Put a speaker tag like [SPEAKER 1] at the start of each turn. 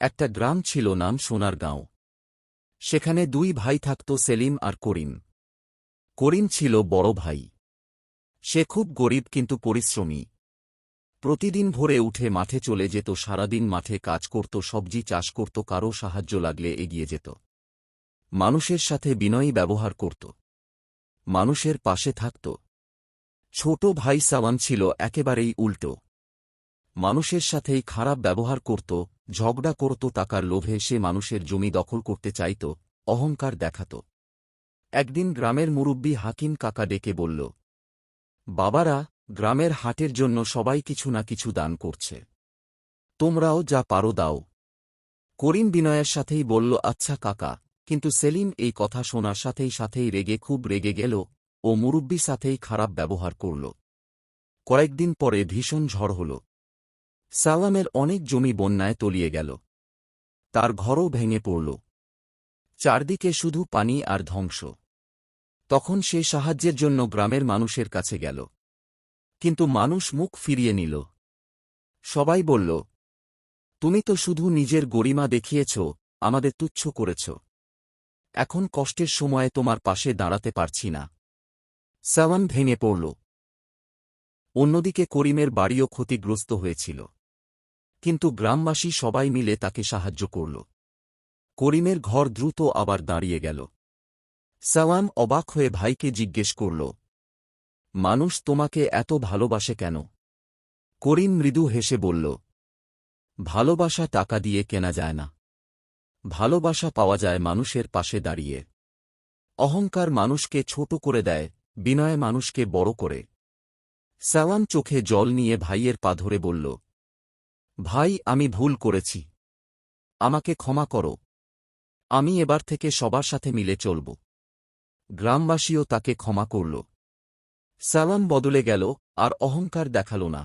[SPEAKER 1] একটা গ্রাম ছিল, নাম সোনারগাঁও। সেখানে দুই ভাই থাকত, সেলিম আর করিম। করিম ছিল বড় ভাই। সে খুব গরিব কিন্তু পরিশ্রমী। প্রতিদিন ভোরে উঠে মাঠে চলে যেত, সারাদিন মাঠে কাজ করত, সবজি চাষ করত, কারো সাহায্য লাগলে এগিয়ে যেত। মানুষের সাথে বিনয়ী ব্যবহার করত, মানুষের পাশে থাকত। ছোট ভাই সাওয়ান ছিল একেবারেই উল্টো। মানুষের সাথেই খারাপ ব্যবহার করত, ঝগড়া করত, টাকার লোভে সে মানুষের জমি দখল করতে চাইত, অহংকার দেখাত। একদিন গ্রামের মুরুব্বি হাকিম কাকা ডেকে বলল, বাবারা, গ্রামের হাটের জন্য সবাই কিছু না কিছু দান করছে, তোমরাও যা পারো দাও। করিম বিনয়ের সাথেই বলল, আচ্ছা কাকা। কিন্তু সেলিম এই কথা শোনার সাথেই খুব রেগে গেল ও মুরুব্বি সাথেই খারাপ ব্যবহার করল। কয়েকদিন পরে ভীষণ ঝড় হল। সালামের অনেক জমি বন্যায় তলিয়ে গেল। তার ঘরও ভেঙে পড়ল। চারদিকে শুধু পানি আর ধ্বংস। তখন সে সাহায্যের জন্য গ্রামের মানুষের কাছে গেল, কিন্তু মানুষ মুখ ফিরিয়ে নিল। সবাই বলল, তুমি তো শুধু নিজের গরিমা দেখিয়েছ, আমাদের তুচ্ছ করেছ। এখন কষ্টের সময়ে তোমার পাশে দাঁড়াতে পারছি না। সাওয়ান ভেঙে পড়ল। অন্যদিকে করিমের বাড়িও ক্ষতিগ্রস্ত হয়েছিল, কিন্তু গ্রামবাসী সবাই মিলে তাকে সাহায্য করল। করিমের ঘর দ্রুত আবার দাঁড়িয়ে গেল। সাওয়ান অবাক হয়ে ভাইকে জিজ্ঞেস করল, মানুষ তোমাকে এত ভালোবাসে কেন? করিম মৃদু হেসে বলল, ভালোবাসা টাকা দিয়ে কেনা যায় না। ভালোবাসা পাওয়া যায় মানুষের পাশে দাঁড়িয়ে। অহংকার মানুষকে ছোট করে দেয়, বিনয় মানুষকে বড় করে। সাওয়ান চোখে জল নিয়ে ভাইয়ের পা ধরে বলল, ভাই, আমি ভুল করেছি, আমাকে ক্ষমা করো। আমি এবার থেকে সবার সাথে মিলে চলব। গ্রামবাসীও তাকে ক্ষমা করল। সাওয়ান বদলে গেল, আর অহংকার দেখাল না।